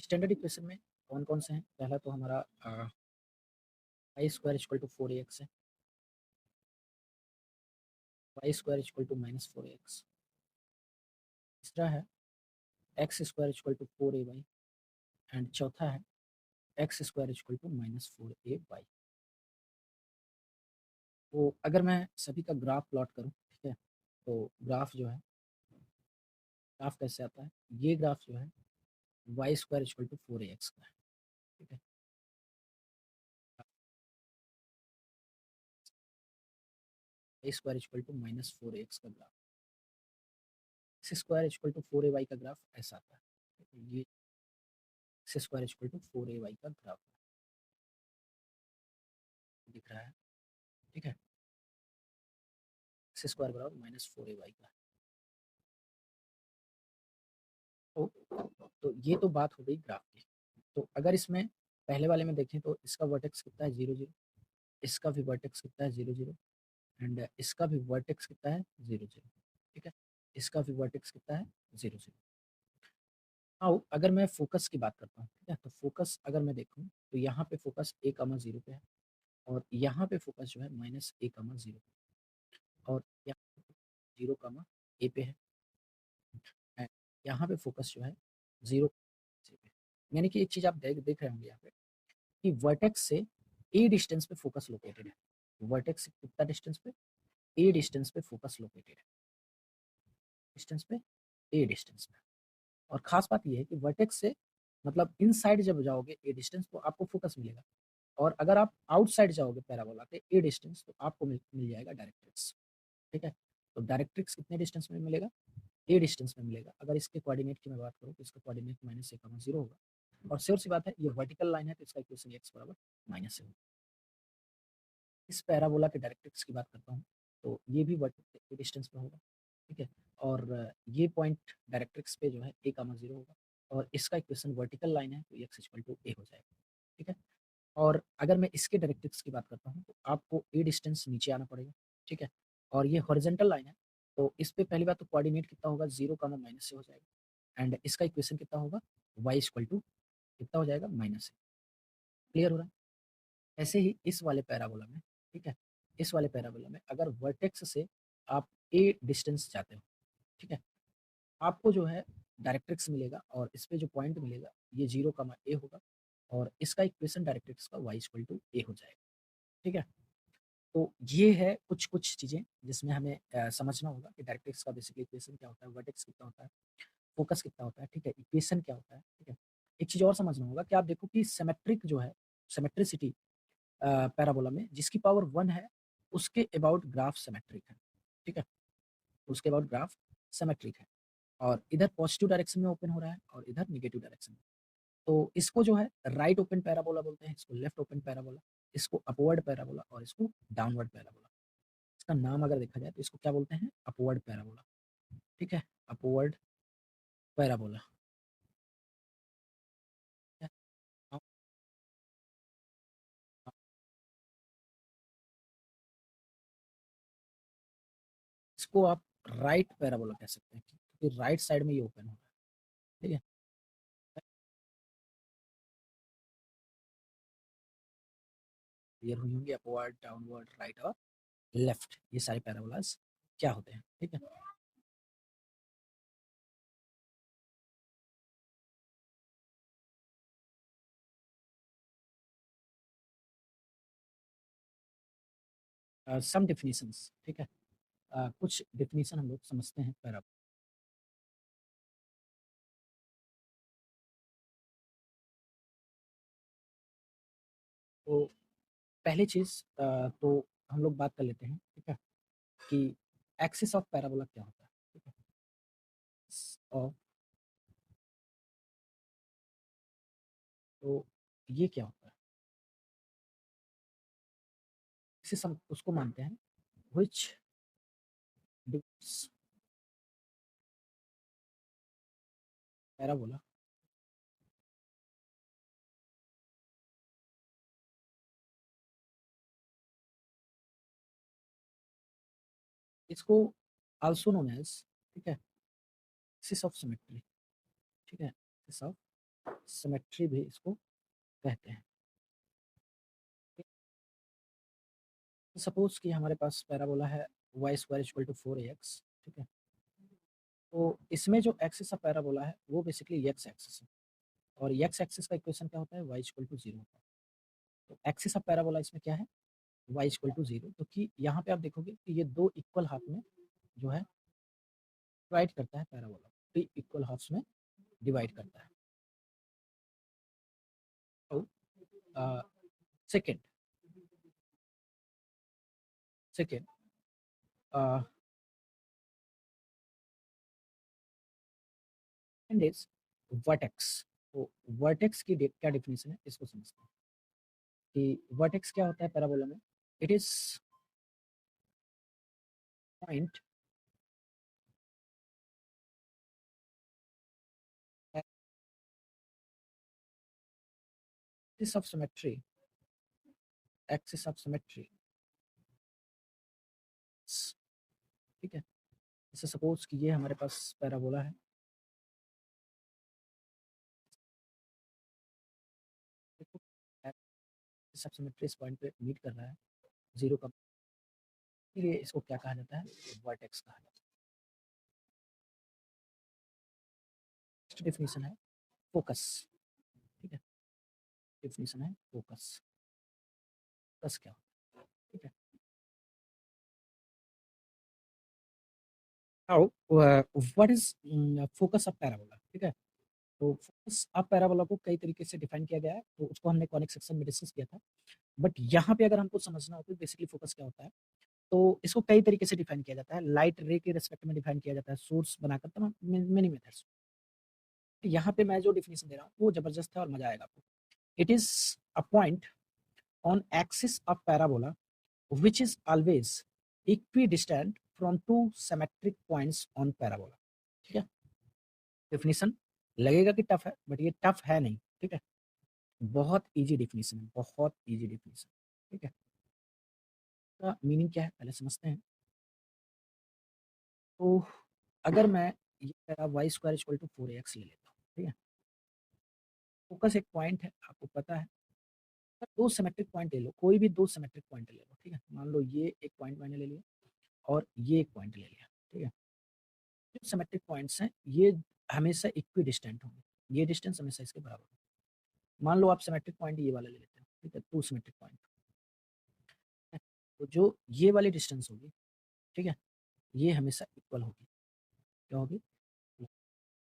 Standard equation में कौन कौन से हैं? पहला तो हमारा Y square equal to 4ax है, y square equal to -4ax। तीसरा है x square equal to 4ay and चौथा है x square equal to -4ay। तो अगर मैं सभी का ग्राफ प्लॉट करूं, ठीक है, तो ग्राफ जो है, ग्राफ कैसे आता है? ये ग्राफ जो है y square equal to 4ax का है, ठीक है। Y square equal to -4ax का graph, x square equal to 4ay का ग्राफ ऐसा आता है। ये x square equal to 4ay का ग्राफ दिख रहा है, ठीक है। एक्स स्क्वायर बराबर -4ay का। तो ये तो बात हो गई ग्राफ की। तो अगर इसमें पहले वाले में देखें तो इसका वर्टेक्स कितना है 0 0, इसका भी वर्टेक्स कितना है 0 0, एंड इसका भी वर्टेक्स कितना है 0 0, ठीक है। इसका भी वर्टेक्स कितना है 0 0। हाँ, अगर मैं फोकस की बात करता हूँ, ठीक है, तो फोकस अगर मैं देखूँ तो यहाँ पे फोकस a,0 पे है, और यहाँ पे फोकस जो है -a,0 और यहाँ 0, a पे है, एंड यहाँ पे फोकस जो है 0 पे। यानी कि एक चीज आप देख देख रहे होंगे यहाँ पे कि वर्टेक्स से ए डिस्टेंस पे फोकस लोकेटेड है। वर्टेक्स से कितना डिस्टेंस पे? ए डिस्टेंस पे फोकस लोकेटेड है, डिस्टेंस पे, ए डिस्टेंस पे। और खास बात यह है कि वर्टेक्स से मतलब इनसाइड जब जाओगे ए डिस्टेंस तो आपको फोकस मिलेगा, और अगर आप आउटसाइड जाओगे पैराबोला के ए डिस्टेंस तो आपको मिल जाएगा डायरेक्ट्रिक्स, ठीक है। तो डायरेक्ट्रिक्स कितने डिस्टेंस में मिलेगा? ए डिस्टेंस में मिलेगा। अगर इसके कोऑर्डिनेट की मैं बात करूँ तो इसका कोऑर्डिनेट -a,0 होगा, और श्योर सी बात है ये वर्टिकल लाइन है तो इसका इक्वेशन x बराबर -a। इस पैराबोला के डायरेक्ट्रिक्स की बात करता हूँ तो ये भी वर्टिकल डिस्टेंस पे होगा, ठीक है। और ये पॉइंट डायरेक्ट्रिक्स पे जो है a,0 होगा, और इसका इक्वेशन वर्टिकल लाइन है तो x इक्वल टू a हो जाएगा, ठीक है। और अगर मैं इसके डायरेक्ट्रिक्स की बात करता हूँ तो आपको ए डिस्टेंस नीचे आना पड़ेगा, ठीक है। और ये हॉरिजॉन्टल लाइन है तो इस पे पहली बात तो कोऑर्डिनेट कितना होगा 0, से हो जाएगा, एंड इसका इक्वेशन कितना होगा y इक्वल टू कितना हो जाएगा -a। क्लियर हो रहा है? ऐसे ही इस वाले पैराबोला में, ठीक है, इस वाले पैराबोला में अगर वर्टेक्स से आप ए डिस्टेंस जाते हो, ठीक है, आपको जो है डायरेक्ट्रिक्स मिलेगा, और इस पे जो पॉइंट मिलेगा ये 0, a होगा, और इसका इक्वेशन डायरेक्ट्रिक्स का y इक्वल टू a हो जाएगा, ठीक है। तो ये है कुछ कुछ चीज़ें जिसमें हमें समझना होगा कि डायरेक्ट्रिक्स का बेसिकली इक्वेशन क्या होता है, वर्टेक्स कितना होता है, फोकस कितना होता है, ठीक है, इक्वेशन क्या होता है, ठीक है। एक चीज़ और समझना होगा कि आप देखो कि सिमेट्रिक जो है, सिमेट्रिसिटी पैराबोला में जिसकी पावर 1 है उसके अबाउट ग्राफ सिमेट्रिक है, ठीक है, उसके अबाउट ग्राफ सिमेट्रिक है, और इधर पॉजिटिव डायरेक्शन में ओपन हो रहा है और इधर निगेटिव डायरेक्शन में। तो इसको जो है राइट ओपन पैराबोला बोलते हैं, इसको लेफ्ट ओपन पैराबोला, इसको अपवर्ड पैराबोला, और इसको डाउनवर्ड पैराबोला। इसका नाम अगर देखा जाए तो इसको क्या बोलते हैं? अपवर्ड पैराबोला, ठीक है, अपवर्ड पैराबोला। इसको आप राइट पैराबोला कह सकते हैं क्योंकि राइट साइड में ये ओपन हो रहा है, ठीक है। क्लियर हुई होंगी अपवर्ड, डाउनवर्ड, राइट और लेफ्ट, ये सारे पैराबोलास क्या होते हैं, ठीक है। सम डेफिनेशंस, ठीक है, कुछ डेफिनेशन हम लोग समझते हैं पैराबोला। तो पहली चीज तो हम लोग बात कर लेते हैं, ठीक है, कि एक्सिस ऑफ पैराबोला क्या होता है, ठीक है। और तो ये क्या होता है? एक्सिस हम उसको मानते हैं व्हिच पैराबोला इसको आल्सो नोन एज, ठीक है, एक्सिस ऑफ सिमेट्री, ठीक है, एक्सिस ऑफ सिमेट्री भी इसको कहते हैं। सपोज कि हमारे पास पैराबोला है y square equal to 4ax, ठीक है। तो इसमें जो एक्सिस ऑफ पैराबोला है वो बेसिकली x एक्सिस है, और x एक्सिस का इक्वेशन क्या होता है, y इक्वल टू 0 होता है। तो एक्सिस ऑफ पैराबोला इसमें क्या है, y इक्वल टू 0। तो कि यहाँ पे आप देखोगे कि ये दो इक्वल हाफ में जो है डिवाइड करता है पैराबोला, तो इक्वल हाफ्स में डिवाइड करता है। तो सेकेंड सेकेंड इज वर्टेक्स। तो वर्टेक्स की क्या डेफिनेशन है इसको समझते हैं कि वर्टेक्स क्या होता है पैराबोला में। It is point axis of symmetry, axis of symmetry, ठीक है। जैसे सपोज कि ये हमारे पास पैराबोला है, एक्सिस ऑफ सिमेट्री इस पॉइंट पे मीट कर रहा है जीरो का, इसलिए इसको क्या कहा जाता है, वर्टेक्स कहा जाता है। नेक्स्ट डेफिनेशन है फोकस, ठीक है। डेफिनेशन है फोकस। फोकस क्या होता है, ठीक है। Now what is focus of parabola, ठीक है। तो फोकस ऑफ पैराबोला को कई तरीके से डिफाइन किया गया है, तो उसको हमने कॉनिक सेक्शन में डिस्कस किया था। बट यहाँ पे अगर हमको समझना हो तो बेसिकली फोकस क्या होता है, तो इसको कई तरीके से डिफाइन किया जाता है। लाइट रे के रेस्पेक्ट में डिफाइन किया जाता है, सोर्स बनाकर, तमाम मेनी मेथड्स। यहाँ पे मैं जो डिफिनेशन दे रहा हूँ वो जबरदस्त है और मजा आएगा आपको। It is a point on axis of parabola which is always equidistant from two symmetric points on parabola, ठीक है। डेफिनेशन लगेगा कि टफ है, बट ये टफ है नहीं, ठीक है। बहुत इजी डेफिनेशन है, बहुत इजी डेफिनेशन, ठीक है। का मीनिंग क्या है पहले समझते हैं। तो अगर मैं ये मेरा Y square equal to 4ax ले लेता हूँ, ठीक है। फोकस एक पॉइंट है, आपको पता है। दो सिमेट्रिक पॉइंट ले लो, कोई भी दो सिमेट्रिक पॉइंट ले लो, ठीक है। मान लो ये एक पॉइंट मैंने ले लिया और ये एक पॉइंट ले लिया, ठीक है। जो सिमेट्रिक पॉइंट्स हैं ये हमेशा इक्वी डिस्टेंट होंगे, ये डिस्टेंस हमेशा इसके बराबर होगा। मान लो आप सिमेट्रिक पॉइंट ये वाला ले लेते हो, ठीक है, टू सिमेट्रिक पॉइंट, तो जो ये वाली डिस्टेंस होगी, ठीक है, ये हमेशा इक्वल होगी। क्या होगी,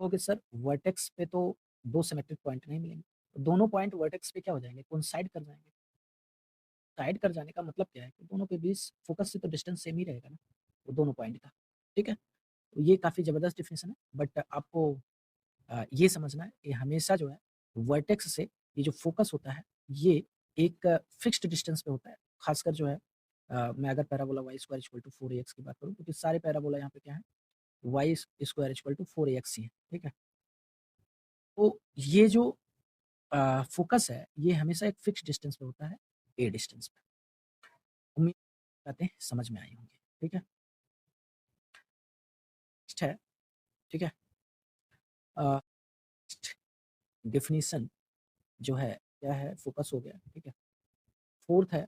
ओके सर वर्टेक्स पे तो दो सिमेट्रिक पॉइंट नहीं मिलेंगे, तो दोनों पॉइंट वर्टेक्स पे क्या हो जाएंगे, कोइंसाइड कर जाएंगे। साइड कर जाने का मतलब क्या है कि दोनों के बीच फोकस से तो डिस्टेंस सेम ही रहेगा ना, वो दोनों पॉइंट का, ठीक है। तो ये काफी जबरदस्त डिफिनेशन है, बट आपको ये समझना है कि हमेशा जो है वर्टेक्स से ये जो फोकस होता है ये एक फिक्स्ड डिस्टेंस पे होता है। खासकर जो है मैं अगर parabola y square equal to 4ax की बात करूँ, क्योंकि सारे पैराबोला यहाँ पे क्या है, y square equal to 4ax ही है, ठीक है। तो ये जो फोकस है ये हमेशा एक फिक्स डिस्टेंस पे होता है, ए डिस्टेंस पे। उम्मीद करते हैं समझ में आई होंगी, ठीक है। नेक्स्ट है, ठीक है, डिफिनीशन जो है क्या है, फोकस हो गया, ठीक है। फोर्थ है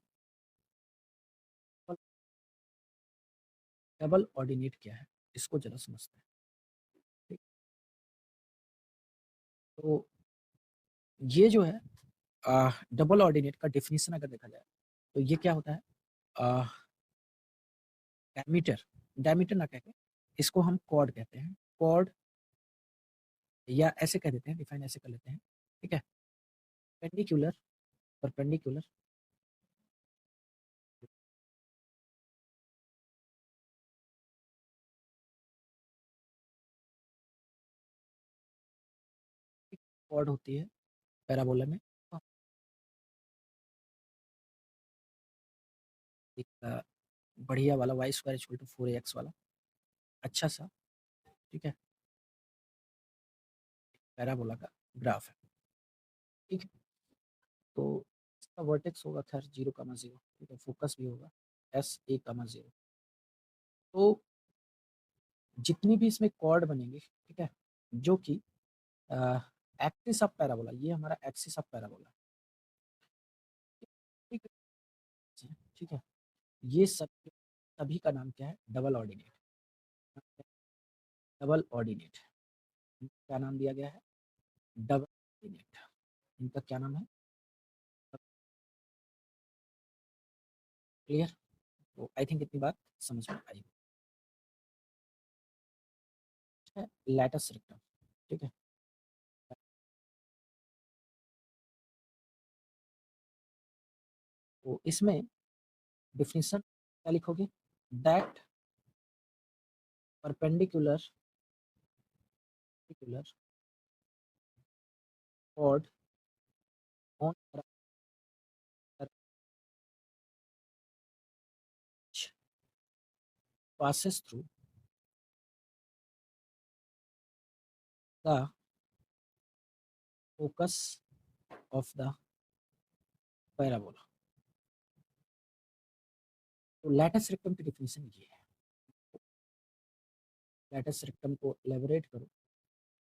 डबल ऑर्डिनेट क्या है, इसको जरा समझते हैं, ठीक। तो ये जो है डबल ऑर्डिनेट का डेफिनेशन अगर देखा जाए तो ये क्या होता है, डायमीटर, डायमीटर ना कहते, इसको हम कॉर्ड कहते हैं, कॉर्ड, या ऐसे कह देते हैं, डिफाइन ऐसे कर लेते हैं, ठीक है। पेंडिकुलर, परपेंडिकुलर, कॉर्ड होती है पैराबोला में। एक बढ़िया वाला Y square equal to 4ax वाला अच्छा सा, ठीक है, पैराबोला का ग्राफ है, ठीक है। तो इसका वर्टेक्स होगा खैर 0,0, ठीक है। फोकस भी होगा S A,0। तो जितनी भी इसमें कॉर्ड बनेंगे, ठीक है, जो कि एक्सिस ऑफ पैराबोला, ये हमारा एक्सिस ऑफ पैराबोला। ठीक है, ठीक है। ये सब सभी का नाम क्या है? Double ordinate. डबल ऑर्डिनेट, क्या नाम दिया गया है? Double ordinate. इनका क्या नाम है? क्लियर? तो आई थिंक इतनी बात समझ में आई है। लैटस रेक्टम, ठीक है। तो इसमें डिफिनेशन क्या लिखोगे? That perpendicular chord on which passes through the focus of the parabola। तो लैटस रेक्टम की डिफिनेशन ये है। लैटस रेक्टम को एलेबोरेट करो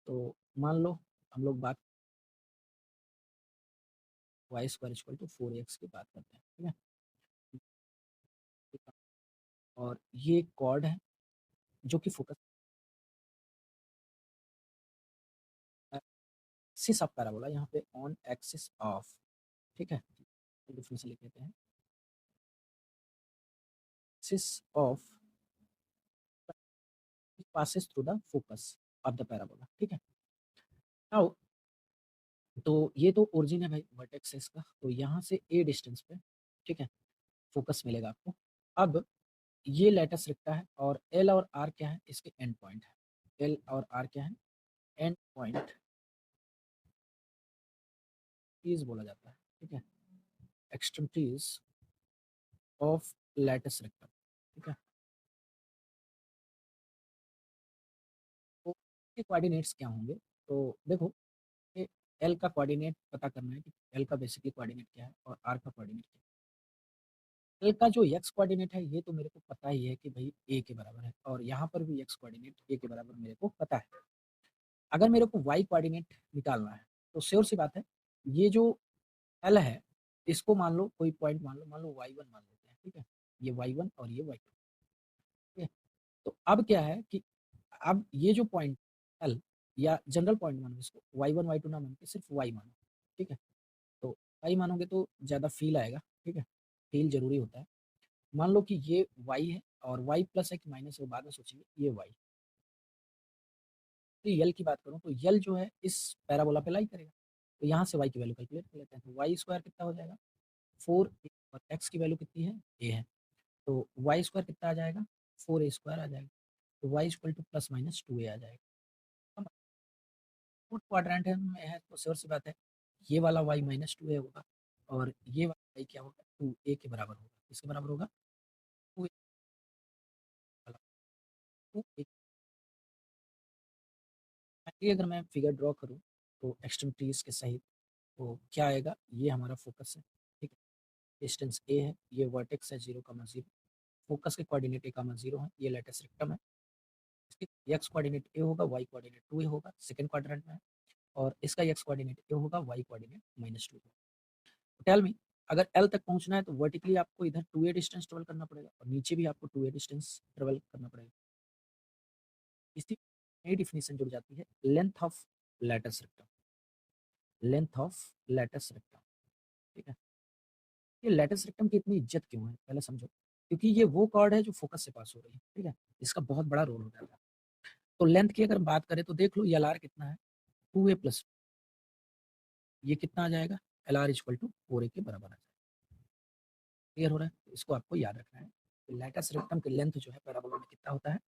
तो मान लो हम लोग बात Y square equal to 4x की बात करते हैं, ठीक है। और ये कॉर्ड है जो कि फोकस एक्सिस ऑफ पैराबोला, यहाँ पे ऑन एक्सिस ऑफ, ठीक है। डिफिनेशन लिख लेते हैं, axis of passes through the focus of the parabola, ठीक है। नाउ तो ये तो ओरिजिन है भाई, वर्टेक्स है इसका, तो यहाँ से ए डिस्टेंस पे, ठीक है, फोकस मिलेगा आपको। अब ये लेटस रेक्टा है और एल और आर क्या है? इसके एंड पॉइंट है। एल और आर क्या है? एंड पॉइंट पीस बोला जाता है, ठीक है। एक्सट्रीमिटीज ऑफ लेटस रेक्टम, ठीक है। तो इसके कोऑर्डिनेट्स क्या होंगे? तो देखो, ये एल का कोऑर्डिनेट पता करना है कि एल का बेसिकली कोऑर्डिनेट क्या है और आर का कोऑर्डिनेट क्या है। एल का जो एक्स कोऑर्डिनेट है ये तो मेरे को पता ही है कि भाई ए के बराबर है, और यहाँ पर भी एक्स कोऑर्डिनेट ए के बराबर मेरे को पता है। अगर मेरे को वाई कोऑर्डिनेट निकालना है तो श्योर सी बात है, ये जो एल है इसको मान लो कोई पॉइंट, मान लो y1 मान लेते हैं, ठीक है। ये y1 और ये y2, ठीक है। तो अब क्या है कि अब ये जो पॉइंट एल, या जनरल पॉइंट मानो इसको, y1 y2 ना मान के सिर्फ y मानो, ठीक है। तो y मानोगे तो ज़्यादा फील आएगा, ठीक है। फील जरूरी होता है। मान लो कि ये y है और y प्लस है कि माइनस है वो बाद में सोचेंगे, ये y। तो यल की बात करूँ तो यल जो है इस पैराबोला पे लाई करेगा, तो यहाँ से y की वैल्यू कैलकुलेट कर लेते हैं। तो वाई स्क्वायर कितना हो जाएगा? 4, और x की वैल्यू कितनी है? a है। तो वाई स्क्वायर कितना आ जाएगा? 4a स्क्वायर आ जाएगा। तो y equal two plus minus 2a आ जाएगा। फोर्थ क्वाड्रेंट में है तो श्योर सी बात है, ये वाला y माइनस 2a होगा और ये वाला y क्या होगा? 2a के बराबर होगा। किसके बराबर होगा? 2a वाला, 2a। अगर मैं फिगर ड्रॉ करूँ तो एक्सट्रीमिटीज के सहित, तो क्या आएगा? ये हमारा फोकस है, ठीक है। डिस्टेंस a है, ये वर्टेक्स है 0,0, फोकस के कोऑर्डिनेट a,0 है, ये लेटेस्ट रेक्टम है। इसकी एक्स कोऑर्डिनेट ए होगा, वाई कोऑर्डिनेट 2a होगा, सेकंड क्वाड्रेंट में है। और इसका एक्स कोऑर्डिनेट ए होगा, वाई कोऑर्डिनेट -2 होगा। टेल मी, अगर एल तक पहुंचना है तो वर्टिकली आपको इधर 2a डिस्टेंस ट्रेवल करना पड़ेगा और नीचे भी आपको 2a डिस्टेंस ट्रेवल करना पड़ेगा। इसी नई डिफिनेशन जुड़ जाती है, length of latus rectum. Length of latus rectum, ठीक है। ये लैटस रेक्टम की इतनी इज्जत क्यों है पहले समझो। क्योंकि ये वो कॉर्ड है जो फोकस से पास हो रही है, ठीक है। इसका बहुत बड़ा रोल हो जाता है। तो लेंथ की अगर बात करें तो देख लो एल आर कितना है? 2a प्लस, ये कितना आ जाएगा? L R equal to 4a के बराबर आ जाएगा। क्लियर हो रहा है? तो इसको आपको याद रखना है। लैटस रेक्टम की लेंथ जो है पैराबोला में कितना होता है?